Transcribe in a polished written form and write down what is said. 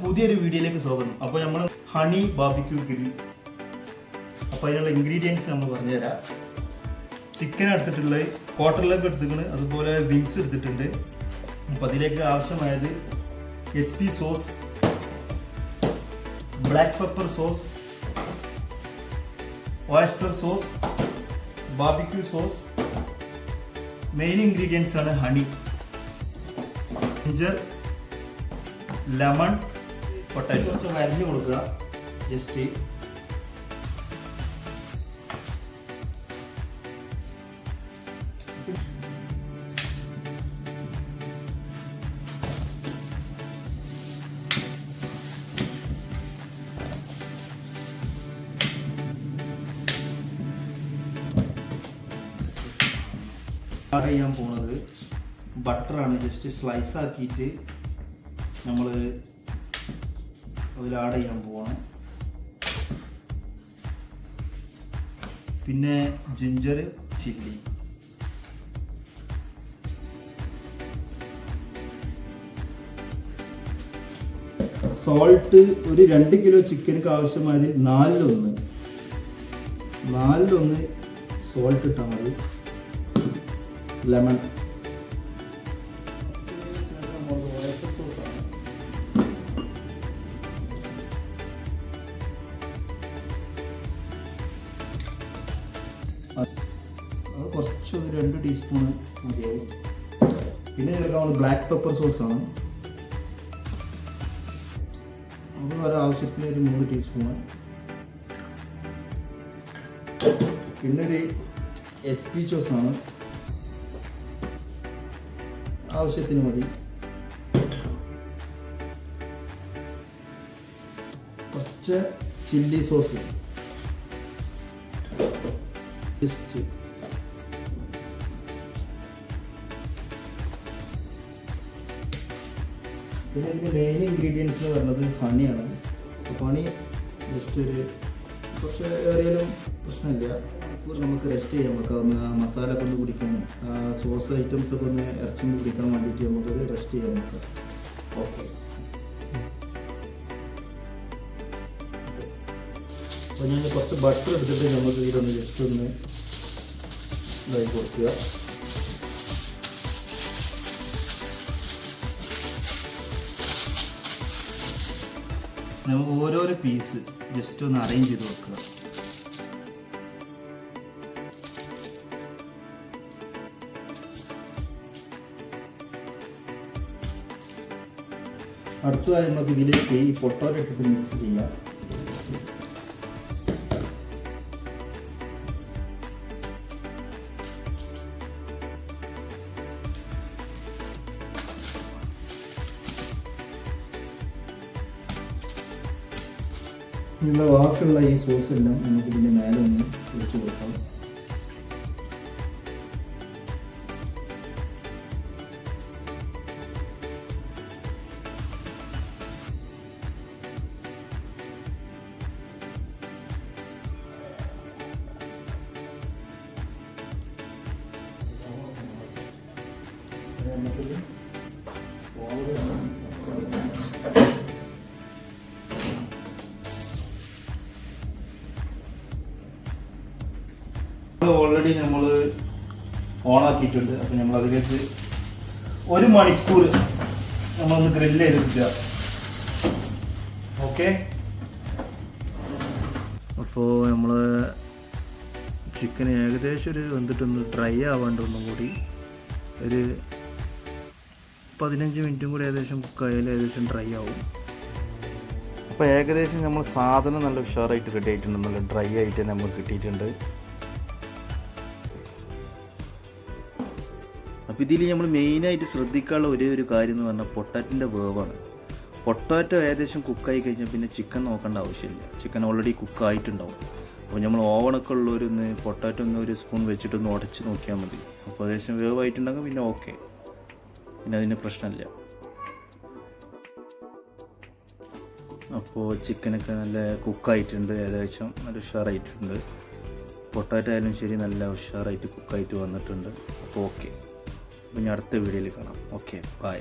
പുതിയൊരു വീഡിയോയിലേക്ക് സ്വാഗതം. അപ്പോൾ നമ്മൾ ഹണി ബാർബിക്യൂ ഗ്രിൽ. അപ്പോൾ അതിനുള്ള ഇൻഗ്രീഡിയൻസ് നമ്മൾ പറഞ്ഞുതരാം. ചിക്കൻ എടുത്തിട്ടുള്ളത്, ക്വാർട്ടറിലേക്ക് എടുത്തിട്ടുണ്ട്, അതുപോലെ വിങ്സ് എടുത്തിട്ടുണ്ട്. അപ്പോൾ അതിലേക്ക് ആവശ്യമായത് SP sauce, black pepper sauce, oyster sauce, barbecue sauce. Main ingredients ആണ് ഹണി, ജിഞ്ചർ, ലെമൺ, പൊട്ടാറ്റോ. കുറച്ച് വരഞ്ഞു കൊടുക്കുക. ജസ്റ്റ് ചെയ്യാൻ പോണത് ബട്ടറാണ്. ജസ്റ്റ് സ്ലൈസ് ആക്കിയിട്ട് നമ്മൾ അതിൽ ആഡ് ചെയ്യാൻ പോവാണ്. പിന്നെ ജിഞ്ചർ, ചില്ലി. സോൾട്ട് ഒരു 2 കിലോ ചിക്കനക്ക് ആവശ്യമായത് 4-1 സോൾട്ട് ഇട്ടാൽ മതി. ലെമൺ, അത് കുറച്ച് 2 ടീസ്പൂണ് മതിയാവും. പിന്നെ ചേർക്കാൻ ബ്ലാക്ക് പെപ്പർ സോസാണ്. അത് വരെ ആവശ്യത്തിന് ഒരു 3 ടീസ്പൂണ്. പിന്നെ ഒരു SP സോസാണ്, ആവശ്യത്തിന് മതി. കുറച്ച് ചില്ലി സോസ്, ജസ്റ്റ് പിന്നെ ഇതിൻ്റെ മെയിൻ ഇൻഗ്രീഡിയൻസ് എന്ന് പറയുന്നത് ഹണിയാണ്. ഹണി ജസ്റ്റ് ഒരു കുറച്ച് ഏറിയാലും പ്രശ്നമില്ല. നമുക്ക് റെസ്റ്റ് ചെയ്യാം. നമുക്ക് മസാല ഒക്കെ ഒന്ന് കുടിക്കാനും സോസ് ഐറ്റംസ് ഒക്കെ ഒന്ന് ഇറച്ചിന് കുടിക്കാൻ വേണ്ടിയിട്ട് നമുക്കൊരു റെസ്റ്റ് ചെയ്യാൻ നോക്കാം. ഓക്കെ, അപ്പോൾ ഞാൻ കുറച്ച് ബട്ടർ എടുത്തിട്ട് നമുക്ക് ഇതൊന്ന് ജസ്റ്റ് ഒന്ന് ഇതായി കൊടുക്കുക. നമുക്ക് ഓരോരോ പീസ് ജസ്റ്റ് ഒന്ന് അറേഞ്ച് ചെയ്ത് വെക്കുക. അടുത്തതായി നമുക്ക് ഇതിലേക്ക് ഈ പൊട്ടാറ്റോ ഇട്ടിട്ട് മിക്സ് ചെയ്യാം. ഇതിൻ്റെ ബാക്കിയുള്ള ഈ സോസ് എല്ലാം നമുക്ക് ഇതിൻ്റെ മേലെ ഒന്ന് ഒഴിച്ച് കൊടുക്കാം. ഓൾറെഡി നമ്മൾ ഓണാക്കിയിട്ടുണ്ട്. അപ്പോൾ നമ്മൾ അതിലേക്ക് 1 മണിക്കൂർ നമ്മളൊന്ന് ഗ്രില്ല് ചെയ്തെടുക്കുക. ഓക്കെ, അപ്പോൾ നമ്മൾ ചിക്കൻ ഏകദേശം ഒരു വെന്തിട്ടൊന്ന് ഡ്രൈ ആവാണ്ട് ഒന്നും കൂടി ഒരു 15 മിനിറ്റും കൂടി ഏകദേശം കുക്കായാലും ഏകദേശം ഡ്രൈ ആവും. അപ്പോൾ ഏകദേശം നമ്മൾ സാധനം നല്ല ഉഷാറായിട്ട് റെഡി ആയിട്ടുണ്ട്. നല്ല ഡ്രൈ ആയിട്ട് നമുക്ക് കിട്ടിയിട്ടുണ്ട്. അപ്പോൾ ഇതിൽ നമ്മൾ മെയിനായിട്ട് ശ്രദ്ധിക്കാനുള്ള ഒരു കാര്യം എന്ന് പറഞ്ഞാൽ പൊട്ടാറ്റോൻ്റെ വേവാണ്. പൊട്ടാറ്റോ ഏകദേശം കുക്കായി കഴിഞ്ഞാൽ പിന്നെ ചിക്കൻ നോക്കേണ്ട ആവശ്യമില്ല. ചിക്കൻ ഓൾറെഡി കുക്കായിട്ടുണ്ടാവും. അപ്പോൾ നമ്മൾ ഓവണൊക്കെ ഉള്ളവരൊന്ന് പൊട്ടാറ്റോ ഒന്ന് ഒരു സ്പൂൺ വെച്ചിട്ടൊന്ന് ഉടച്ച് നോക്കിയാൽ മതി. അപ്പോൾ ഏകദേശം വേവായിട്ടുണ്ടെങ്കിൽ പിന്നെ ഓക്കെ, പിന്നെ അതിന് പ്രശ്നമില്ല. അപ്പോൾ ചിക്കനൊക്കെ നല്ല കുക്കായിട്ടുണ്ട്, ഏകദേശം നല്ല ഉഷാറായിട്ടുണ്ട്. പൊട്ടാറ്റോ ആയാലും ശരി നല്ല ഉഷാറായിട്ട് കുക്കായിട്ട് വന്നിട്ടുണ്ട്. അപ്പോൾ ഓക്കെ, അപ്പോൾ ഇനി അടുത്ത വീഡിയോയിൽ കാണാം. Okay, by.